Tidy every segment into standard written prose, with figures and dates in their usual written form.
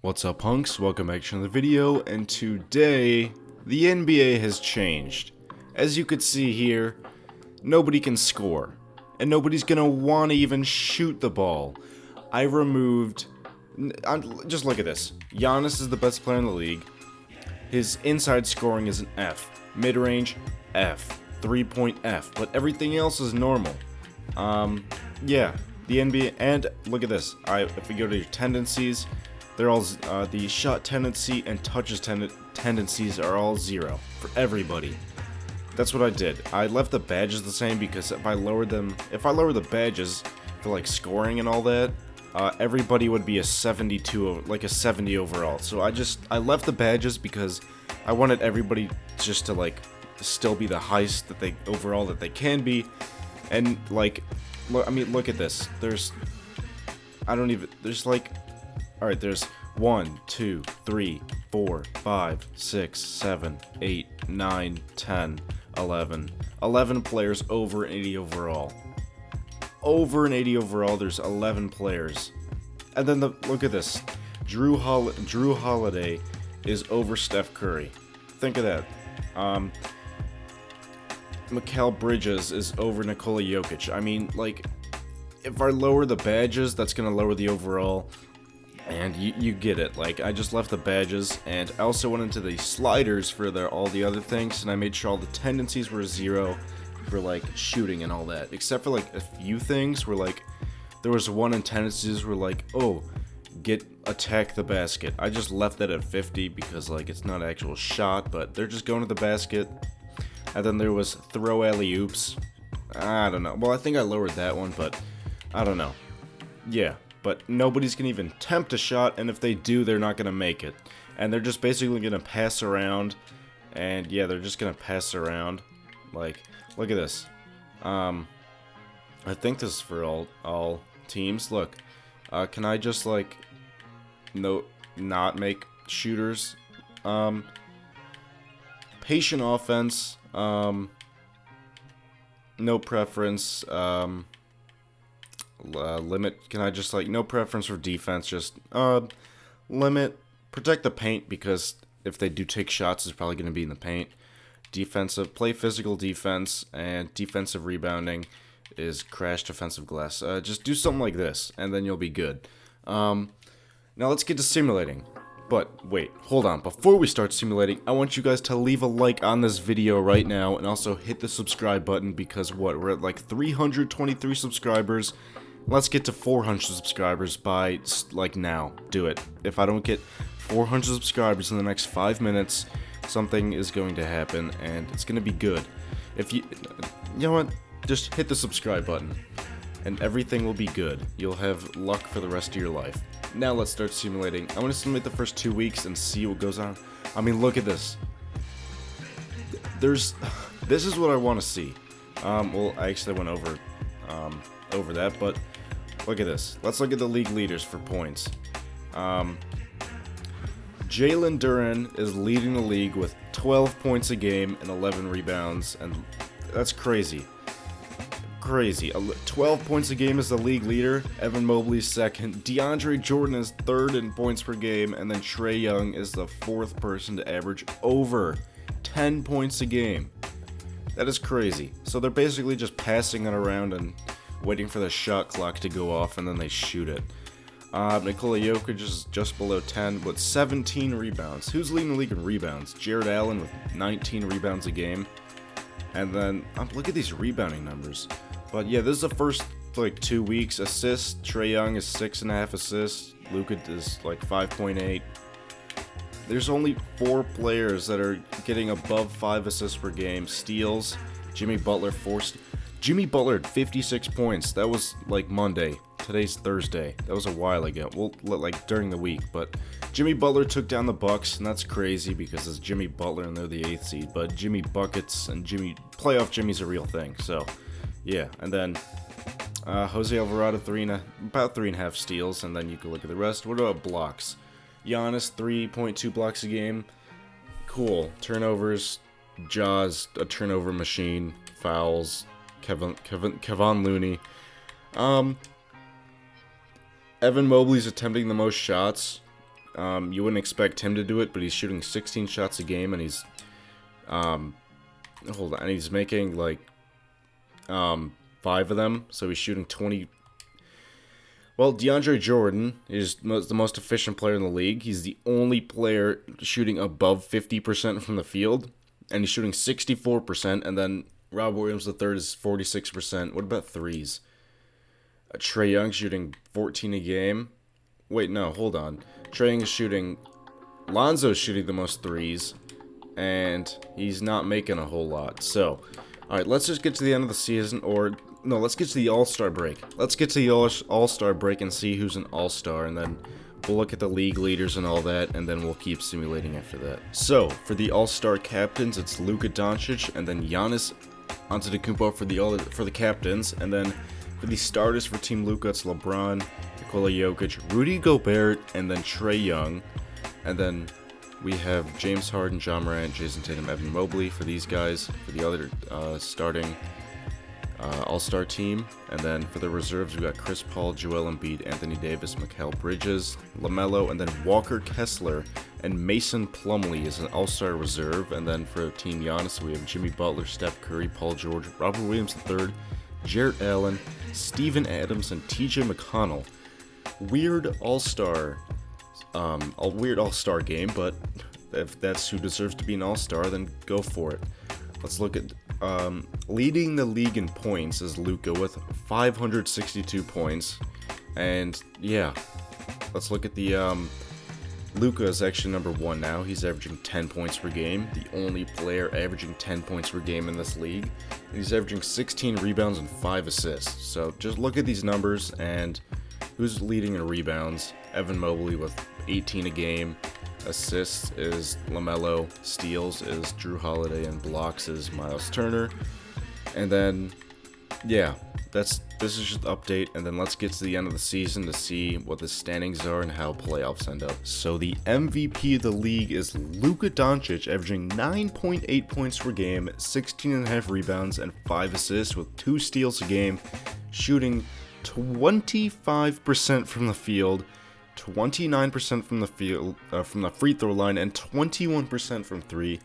What's up, punks? Welcome back to another video, and today, the NBA has changed. As you could see here, nobody can score, and nobody's gonna want to even shoot the ball. I removed... just look at this. Giannis is the best player in the league. His inside scoring is an F. Mid-range, F. 3-point F. But everything else is normal. Yeah. The NBA, and look at this. If we go to your tendencies... they're all, the shot tendency and touches tendencies are all 0 for everybody. That's what I did. I left the badges the same because if I lower the badges for like scoring and all that, everybody would be a 72, like a 70 overall. So I left the badges because I wanted everybody just to like still be the highest that they overall that they can be, and like, look at this. There's like. Alright, there's 1, 2, 3, 4, 5, 6, 7, 8, 9, 10, 11. 11 players over an 80 overall. Over an 80 overall, there's 11 players. And then look at this. Drew Holiday is over Steph Curry. Think of that. Mikal Bridges is over Nikola Jokic. I mean, like, if I lower the badges, that's gonna lower the overall. And you get it. Like, I just left the badges, and I also went into the sliders for all the other things, and I made sure all the tendencies were 0 for like shooting and all that, except for like a few things where like there was one in tendencies where like, oh, attack the basket. I just left that at 50 because like it's not an actual shot, but they're just going to the basket. And then there was throw alley-oops. I don't know. Well, I think I lowered that one, but I don't know. Yeah. But nobody's gonna even attempt a shot, and if they do, they're not gonna make it. And they're just basically gonna pass around, and yeah, they're just gonna pass around. Like, look at this. I think this is for all teams. Look, can I just like not make shooters? Patient offense. No preference. Limit, can I just like, no preference for defense, just limit, protect the paint, because if they do take shots, it's probably going to be in the paint. Defensive, play physical defense, and defensive rebounding is crash defensive glass. Just do something like this, and then you'll be good. Now let's get to simulating. But wait, hold on, before we start simulating, I want you guys to leave a like on this video right now, and also hit the subscribe button, because we're at like 323 subscribers. Let's get to 400 subscribers by, like, now. Do it. If I don't get 400 subscribers in the next 5 minutes, something is going to happen, and it's going to be good. If you know what? Just hit the subscribe button, and everything will be good. You'll have luck for the rest of your life. Now let's start simulating. I'm going to simulate the first 2 weeks and see what goes on. I mean, look at this. This is what I want to see. Well, I actually went over that, but look at this. Let's look at the league leaders for points. Jalen Duren is leading the league with 12 points a game and 11 rebounds, and that's crazy. Crazy. 12 points a game is the league leader. Evan Mobley's second. DeAndre Jordan is third in points per game, and then Trae Young is the 4th person to average over 10 points a game. That is crazy. So they're basically just passing it around and waiting for the shot clock to go off, and then they shoot it. Nikola Jokic is just below 10 with 17 rebounds. Who's leading the league in rebounds? Jared Allen with 19 rebounds a game. And then, look at these rebounding numbers. But yeah, this is the first like 2 weeks. Assists, Trae Young is 6.5 assists. Luka is like 5.8. There's only 4 players that are getting above 5 assists per game. Steals, Jimmy Butler Jimmy Butler had 56 points. That was like Monday. Today's Thursday. That was a while ago. Well, like during the week. But Jimmy Butler took down the Bucks, and that's crazy because it's Jimmy Butler and they're the 8th seed. But Jimmy buckets and playoff Jimmy's a real thing. So, yeah. And then Jose Alvarado about 3.5 steals, and then you can look at the rest. What about blocks? Giannis 3.2 blocks a game. Cool. Turnovers. Jaws a turnover machine. Fouls. Kevon Looney. Evan Mobley's attempting the most shots. You wouldn't expect him to do it, but he's shooting 16 shots a game, and he's hold on, he's making like 5 of them, so he's shooting 20. Well, DeAndre Jordan is the most efficient player in the league. He's the only player shooting above 50% from the field, and he's shooting 64%. And then Rob Williams III is 46%. What about threes? Trae Young shooting 14 a game. Wait, no, hold on. Trae Young is shooting. Lonzo's shooting the most threes, and he's not making a whole lot. So, all right, let's just get to the end of the season, or no, let's get to the All-Star break. Let's get to the All-Star break and see who's an All-Star, and then we'll look at the league leaders and all that, and then we'll keep simulating after that. So, for the All-Star captains, it's Luka Doncic, and then Giannis Antetokounmpo for the captains, and then for the starters for Team Luka, it's LeBron, Nikola Jokic, Rudy Gobert, and then Trae Young, and then we have James Harden, John Morant, Jason Tatum, Evan Mobley for these guys, for the other starting All-Star team. And then for the reserves, we got Chris Paul, Joel Embiid, Anthony Davis, Mikal Bridges, LaMelo, and then Walker Kessler and Mason Plumlee is an All-Star reserve. And then for Team Giannis, we have Jimmy Butler, Steph Curry, Paul George, Robert Williams III, Jarrett Allen, Steven Adams, and TJ McConnell. Weird All-Star game, but if that's who deserves to be an All-Star, then go for it. Let's look at leading the league in points is Luka with 562 points, and yeah, let's look at the Luka is actually number 1 now. He's averaging 10 points per game, the only player averaging 10 points per game in this league. And he's averaging 16 rebounds and 5 assists. So just look at these numbers, and who's leading in rebounds? Evan Mobley with 18 a game. Assists is LaMelo, steals is Drew Holiday, and blocks is Miles Turner. And then, yeah, this is just an update, and then let's get to the end of the season to see what the standings are and how playoffs end up. So the MVP of the league is Luka Doncic, averaging 9.8 points per game, 16.5 rebounds, and 5 assists with 2 steals a game, shooting 25% from the field, 29% from the field, from the free throw line, and 21% from 3.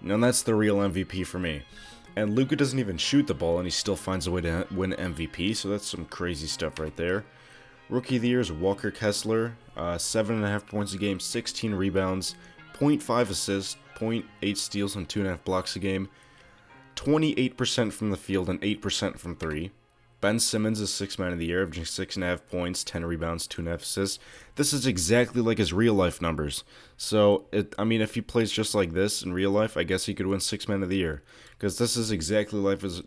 Now that's the real MVP for me. And Luka doesn't even shoot the ball, and he still finds a way to win MVP, so that's some crazy stuff right there. Rookie of the Year is Walker Kessler, 7.5 points a game, 16 rebounds, 0.5 assists, 0.8 steals, and 2.5 blocks a game, 28% from the field, and 8% from 3. Ben Simmons is 6th Man of the Year, averaging 6.5 points, 10 rebounds, 2.5 assists. This is exactly like his real-life numbers. So, if he plays just like this in real life, I guess he could win 6th Man of the Year. Because this is exactly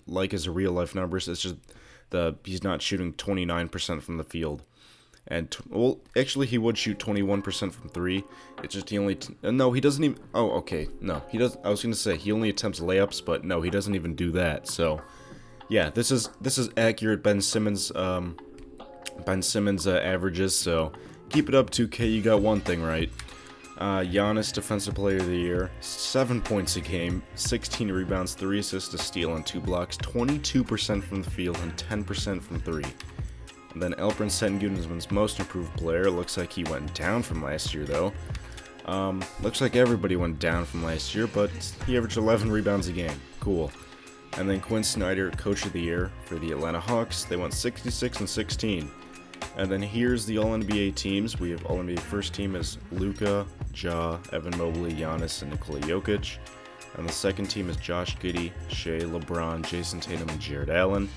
like his real-life numbers. It's just he's not shooting 29% from the field. And, actually, he would shoot 21% from 3. It's just he only... no, he doesn't even... Oh, okay. No, he does. I was going to say, he only attempts layups, but no, he doesn't even do that. So... yeah, this is accurate Ben Simmons averages, so keep it up, 2K. You got one thing right. Giannis, Defensive Player of the Year, 7 points a game, 16 rebounds, 3 assists, a steal, and 2 blocks, 22% from the field, and 10% from 3. And then Alperen Sengun is Most Improved Player. Looks like he went down from last year, though. Looks like everybody went down from last year, but he averaged 11 rebounds a game. Cool. And then Quinn Snyder, Coach of the Year for the Atlanta Hawks. They went 66 and 16. And then here's the All-NBA teams. We have All-NBA first team is Luka, Ja, Evan Mobley, Giannis, and Nikola Jokic. And the second team is Josh Giddey, Shea, LeBron, Jason Tatum, and Jarrett Allen.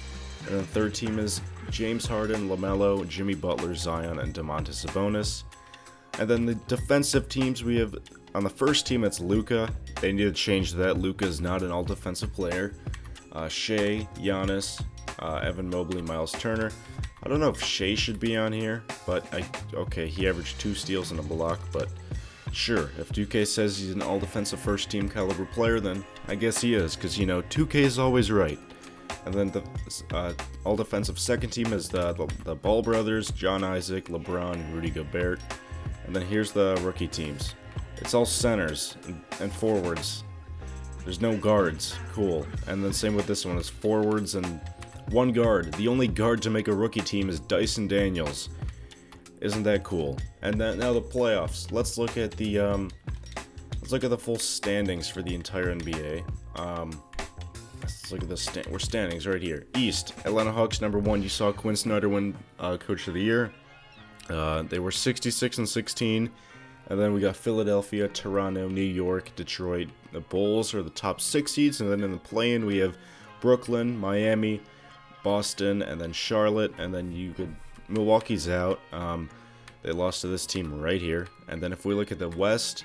And then the third team is James Harden, LaMelo, Jimmy Butler, Zion, and Domantas Sabonis. And then the defensive teams, we have on the first team, it's Luka. They need to change that. Luka is not an all-defensive player. Shea, Giannis, Evan Mobley, Miles Turner. I don't know if Shea should be on here, but okay, he averaged 2 steals and a block, but sure, if 2K says he's an all-defensive first-team caliber player, then I guess he is, because, 2K is always right. And then the all-defensive second team is the Ball brothers, John Isaac, LeBron, and Rudy Gobert. And then here's the rookie teams. It's all centers and forwards. There's no guards. Cool. And then same with this one. It's forwards and 1 guard. The only guard to make a rookie team is Dyson Daniels. Isn't that cool? And then now the playoffs. Let's look at the full standings for the entire NBA. Let's look at the standings right here. East, Atlanta Hawks #1. You saw Quinn Snyder win Coach of the Year. They were 66-16. And then we got Philadelphia, Toronto, New York, Detroit. The Bulls are the top 6 seeds. And then in the play-in, we have Brooklyn, Miami, Boston, and then Charlotte. And then Milwaukee's out. They lost to this team right here. And then if we look at the West,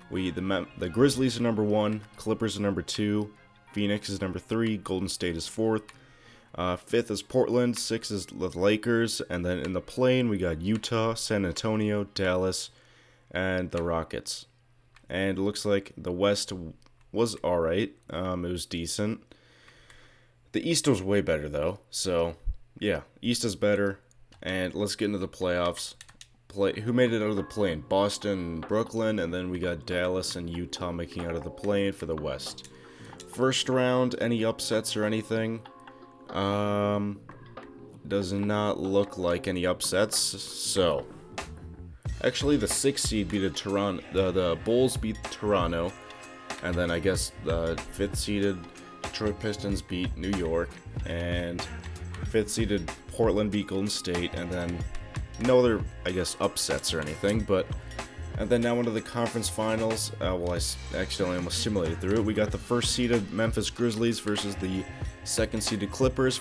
the Grizzlies are #1, Clippers are #2, Phoenix is #3, Golden State is 4th. 5th is Portland, 6th is the Lakers. And then in the play-in, we got Utah, San Antonio, Dallas, and the Rockets. And it looks like the West was alright. It was decent. The East was way better, though. So, yeah, East is better. And let's get into the playoffs. Who made it out of the play-in? Boston, Brooklyn, and then we got Dallas and Utah making out of the play-in for the West. First round, any upsets or anything? Does not look like any upsets. So, actually, the 6th seed beat the Bulls beat Toronto, and then I guess the 5th seeded Detroit Pistons beat New York, and 5th seeded Portland beat Golden State, and then no other, I guess, upsets or anything. And then now into the conference finals. Well, I accidentally almost simulated through it. We got the 1st seeded Memphis Grizzlies versus the 2nd seeded Clippers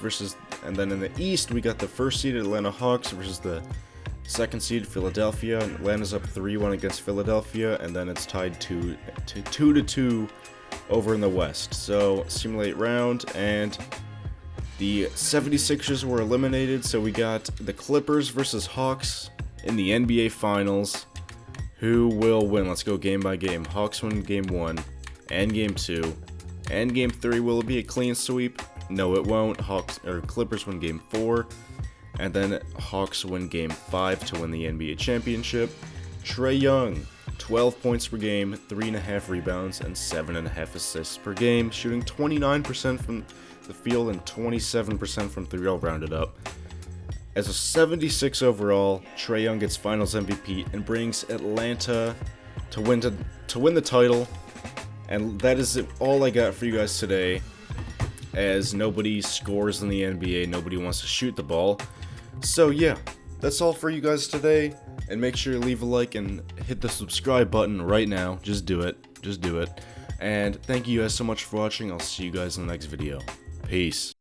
and then in the East we got the 1st seeded Atlanta Hawks versus the 2nd seed Philadelphia. And Atlanta's up 3-1 against Philadelphia, and then it's tied 2-2 over in the West. So simulate round, and the 76ers were eliminated, so we got the Clippers versus Hawks in the NBA Finals. Who will win? Let's go game by game. Hawks win game 1 and game 2 and game 3. Will it be a clean sweep? No, it won't. Clippers win game 4, and then Hawks win game 5 to win the NBA championship. Trae Young, 12 points per game, 3.5 rebounds, and 7.5 assists per game, shooting 29% from the field and 27% from 3, all rounded up. As a 76 overall, Trae Young gets Finals MVP and brings Atlanta to win the title. And that is all I got for you guys today, as nobody scores in the NBA, nobody wants to shoot the ball. So yeah, that's all for you guys today. And make sure to leave a like and hit the subscribe button right now. Just do it. And thank you guys so much for watching. I'll see you guys in the next video. Peace.